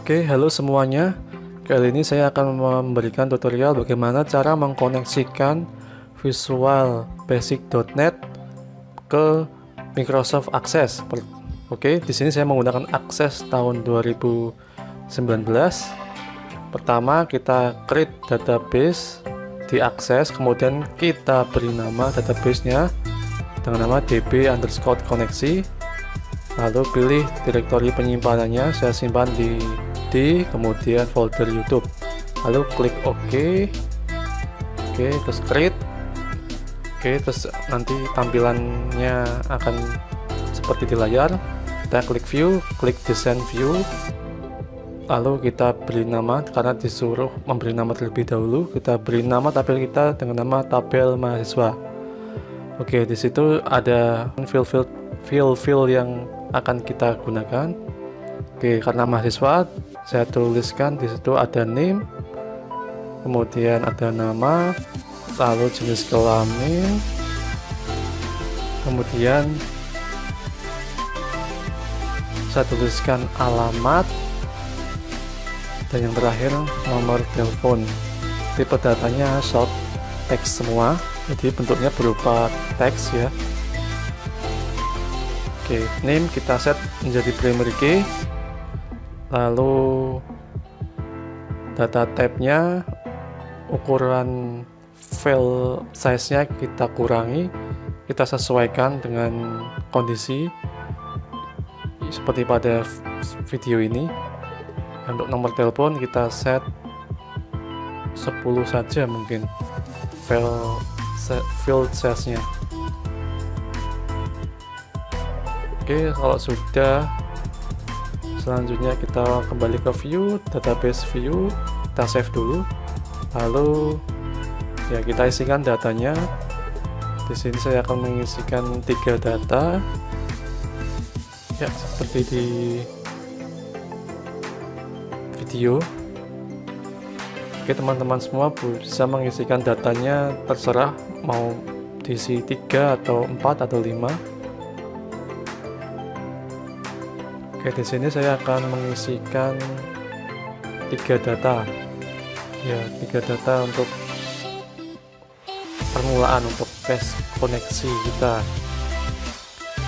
Oke, halo semuanya. Kali ini saya akan memberikan tutorial bagaimana cara mengkoneksikan Visual Basic.NET ke Microsoft Access. Oke, di sini saya menggunakan Access tahun 2019. Pertama, kita create database di Access, kemudian kita beri nama database-nya dengan nama db_koneksi. Lalu pilih direktori penyimpanannya, saya simpan di D, kemudian folder YouTube. Lalu klik OK. Oke, terus create. Oke, terus nanti tampilannya akan seperti di layar. Kita klik view, klik design view. Lalu kita beri nama, karena disuruh memberi nama terlebih dahulu. Kita beri nama tabel kita dengan nama tabel mahasiswa. Oke, di situ ada fill yang akan kita gunakan. Oke, karena mahasiswa, saya tuliskan di situ ada name, kemudian ada nama, lalu jenis kelamin, kemudian saya tuliskan alamat, dan yang terakhir nomor telepon. Tipe datanya short text semua, jadi bentuknya berupa teks ya. Oke, name kita set menjadi primary key. Lalu data type-nya, ukuran file size-nya kita kurangi, kita sesuaikan dengan kondisi seperti pada video ini. Untuk nomor telepon kita set 10 saja mungkin field size-nya. Oke, kalau sudah, selanjutnya kita kembali ke view, database view, kita save dulu. Lalu ya kita isikan datanya. Di sini saya akan mengisikan 3 data. Ya, seperti di video. Oke, teman-teman semua bisa mengisikan datanya, terserah mau diisi 3 atau 4 atau 5. Oke, di sini saya akan mengisikan 3 data. Ya, 3 data untuk permulaan, untuk tes koneksi kita.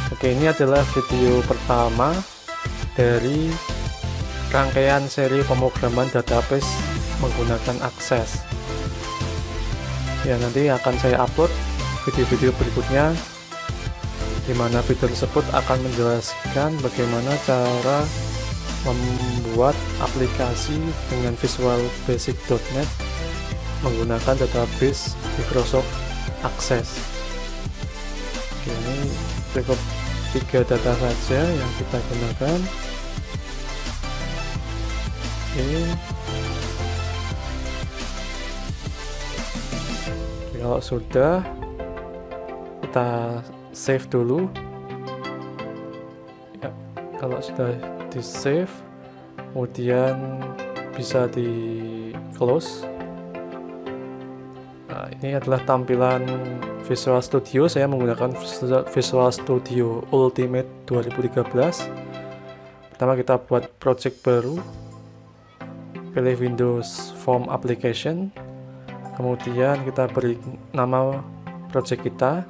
Oke, ini adalah video pertama dari rangkaian seri pemrograman database menggunakan Access. Ya, nanti akan saya upload video-video berikutnya, di mana video tersebut akan menjelaskan bagaimana cara membuat aplikasi dengan Visual Basic.NET menggunakan database Microsoft Access. Oke, ini cukup 3 data saja yang kita gunakan. Oke, kalau sudah, kita save dulu ya. Kalau sudah di save, kemudian bisa di close. Nah, ini adalah tampilan Visual Studio. Saya menggunakan Visual Studio Ultimate 2013. Pertama, kita buat project baru, pilih Windows Form Application, kemudian kita beri nama project kita.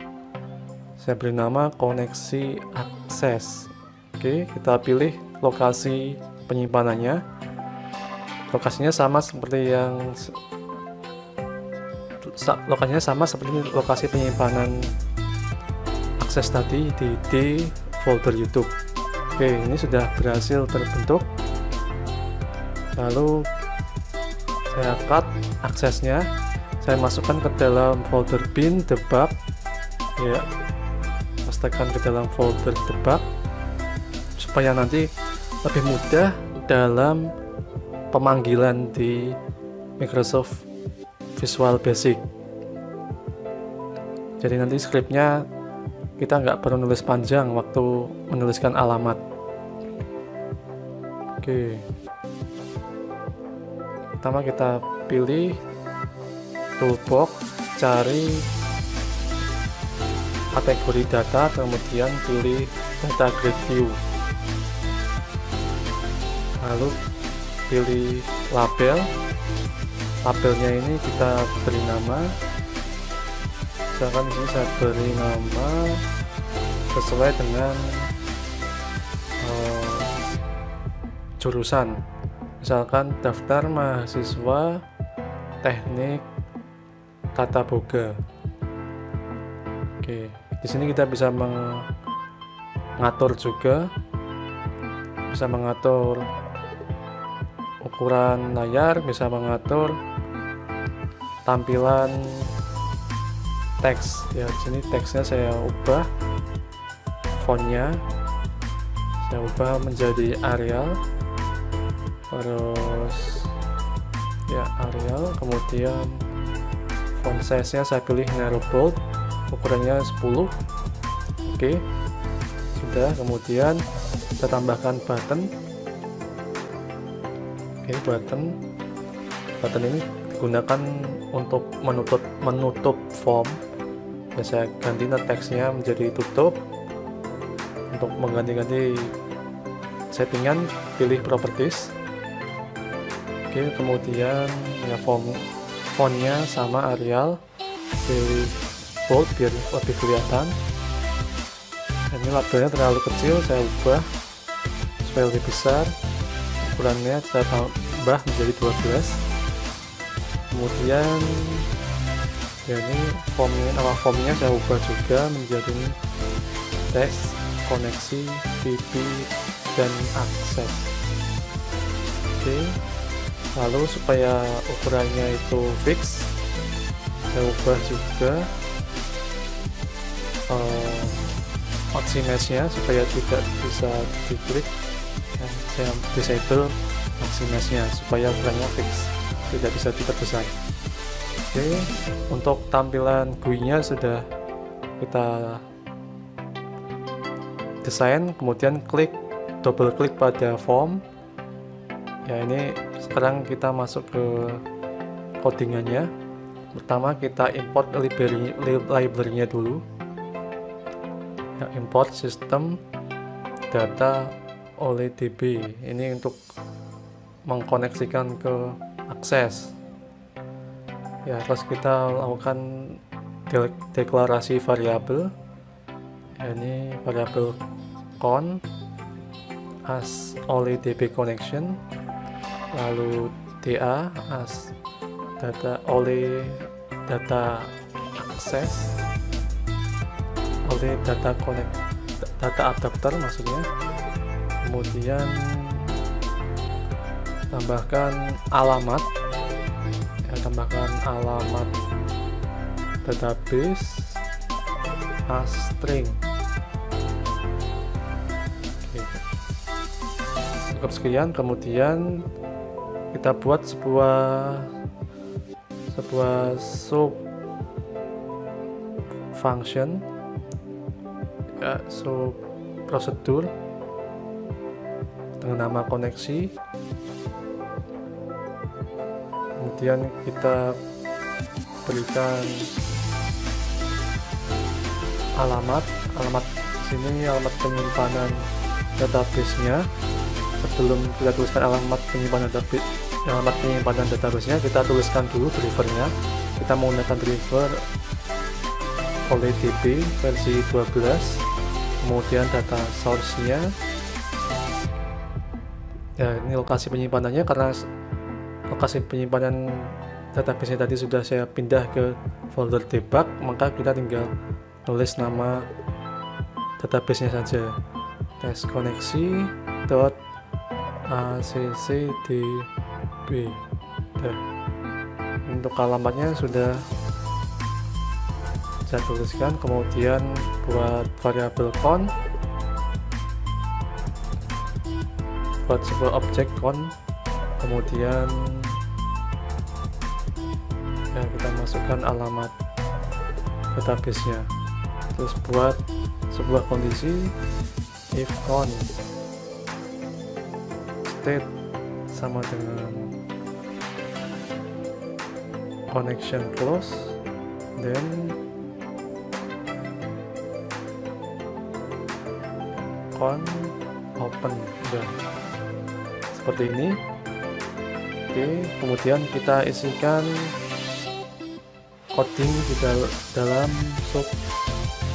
Saya beri nama koneksi Access. Oke, kita pilih lokasi penyimpanannya. Lokasinya sama seperti lokasi penyimpanan Access tadi, di D folder YouTube. Oke, ini sudah berhasil terbentuk. Lalu saya cut aksesnya, saya masukkan ke dalam folder bin debug ya. Pastikan ke dalam folder debug supaya nanti lebih mudah dalam pemanggilan di Microsoft Visual Basic. Jadi nanti scriptnya kita nggak perlu nulis panjang waktu menuliskan alamat. Oke, pertama kita pilih toolbox, cari kategori data, kemudian pilih data grid view. Lalu pilih label. Labelnya ini kita beri nama, misalkan di sini saya beri nama sesuai dengan jurusan, misalkan daftar mahasiswa teknik tata boga. Oke, di sini kita bisa mengatur juga, bisa mengatur ukuran layar, bisa mengatur tampilan teks. Ya, di sini teksnya saya ubah, fontnya saya ubah menjadi Arial, terus ya Arial, kemudian font size-nya saya pilih narrow bold, ukurannya 10. Oke, sudah. Kemudian saya tambahkan button. Oke, button ini digunakan untuk menutup form. Ya, saya ganti teksnya menjadi tutup. Untuk mengganti-ganti settingan, pilih properties. Oke, kemudian ya fontnya sama Arial, pilih bold biar lebih kelihatan. Ini labelnya terlalu kecil, saya ubah supaya lebih besar. Ukurannya saya tambah menjadi 12. Kemudian ya ini nama formnya saya ubah juga menjadi teks, koneksi, VP, dan akses. Oke, lalu supaya ukurannya itu fix, saya ubah juga maximize-nya supaya tidak bisa diklik, dan saya disable maximize-nya supaya ukurannya fix, tidak bisa diperbesar. Oke, untuk tampilan GUI-nya sudah kita desain, kemudian double klik pada form. Ya, ini sekarang kita masuk ke codingannya. Pertama kita import library-nya dulu. Ya, import system data oleh DB. Ini untuk mengkoneksikan ke akses. Ya, terus kita lakukan deklarasi variabel. Ya, ini variabel con as oleh DB connection, lalu DA as data oleh data access, oleh data connect, data adapter maksudnya. Kemudian tambahkan alamat, ya, tambahkan alamat database as string. Cukup sekian. Kemudian kita buat sebuah sub function, ya, sub prosedur dengan nama koneksi. Kemudian kita berikan alamat sini, alamat penyimpanan database-nya. Sebelum kita tuliskan alamat penyimpanan database-nya, kita tuliskan dulu drivernya. Kita menggunakan driver oleh DB versi 12. Kemudian data source-nya, ya ini lokasi penyimpanannya, karena lokasi penyimpanan database-nya tadi sudah saya pindah ke folder debug, maka kita tinggal tulis nama database-nya saja, test koneksi .accdb. Untuk alamatnya sudah saya tuliskan. Kemudian buat variabel con, buat sebuah objek con, kemudian ya kita masukkan alamat database-nya. Terus buat sebuah kondisi if con state sama dengan connection close, then con open. Udah seperti ini. Oke, kemudian kita isikan coding di dalam sub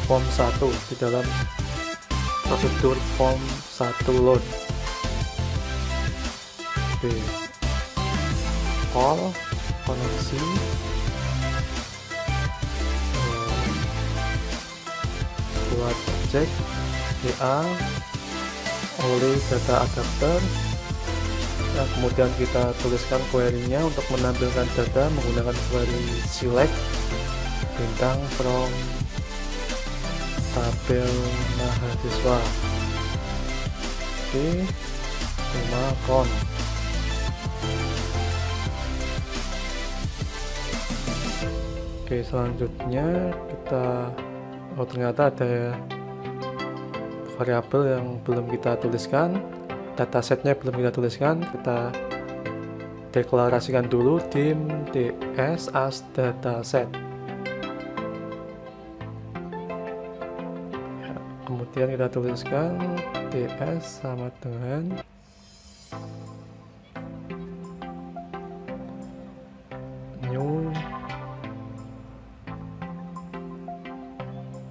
form 1, di dalam prosedur form 1 load. Oke, call koneksi buat objek DA oleh data adapter. Nah, kemudian kita tuliskan query-nya untuk menampilkan data menggunakan query select bintang from tabel mahasiswa. Oke, cuma con. Oke, selanjutnya kita ternyata ada variabel yang belum kita tuliskan, datasetnya belum kita tuliskan. Kita deklarasikan dulu dim ds as dataset. Ya, kemudian kita tuliskan ds sama dengan new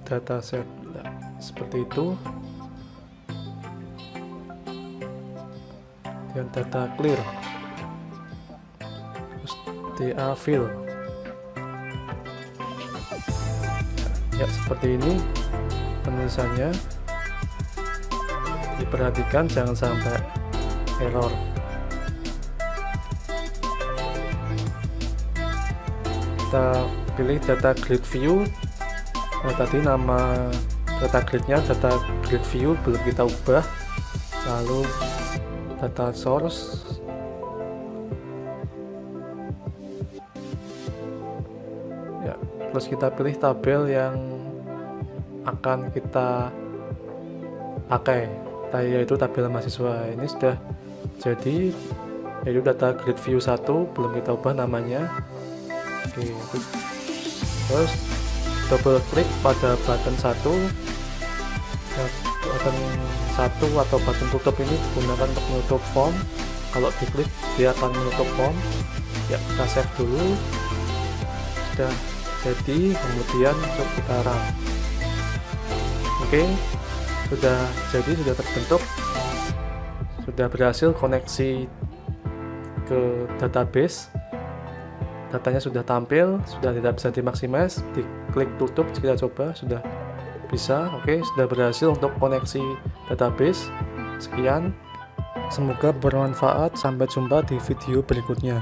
dataset. Nah, seperti itu. Dan data clear, terus DA fill. Ya, seperti ini penulisannya. Diperhatikan jangan sampai error. Kita pilih data grid view. Nah, tadi nama data gridnya data grid view belum kita ubah. Lalu data source, ya, terus kita pilih tabel yang akan kita pakai, yaitu tabel mahasiswa. Ini sudah jadi, yaitu data grid view 1, belum kita ubah namanya. Oke, terus double klik pada button 1. Ya, button 1 atau button tutup ini digunakan untuk menutup form. Kalau diklik dia akan menutup form. Ya, kita save dulu. Sudah jadi, kemudian kita run. Oke, sudah jadi, sudah terbentuk, sudah berhasil koneksi ke database. Datanya sudah tampil, sudah tidak bisa dimaksimasi. Diklik tutup, kita coba, sudah bisa. Oke, sudah berhasil untuk koneksi database. Sekian, semoga bermanfaat. Sampai jumpa di video berikutnya.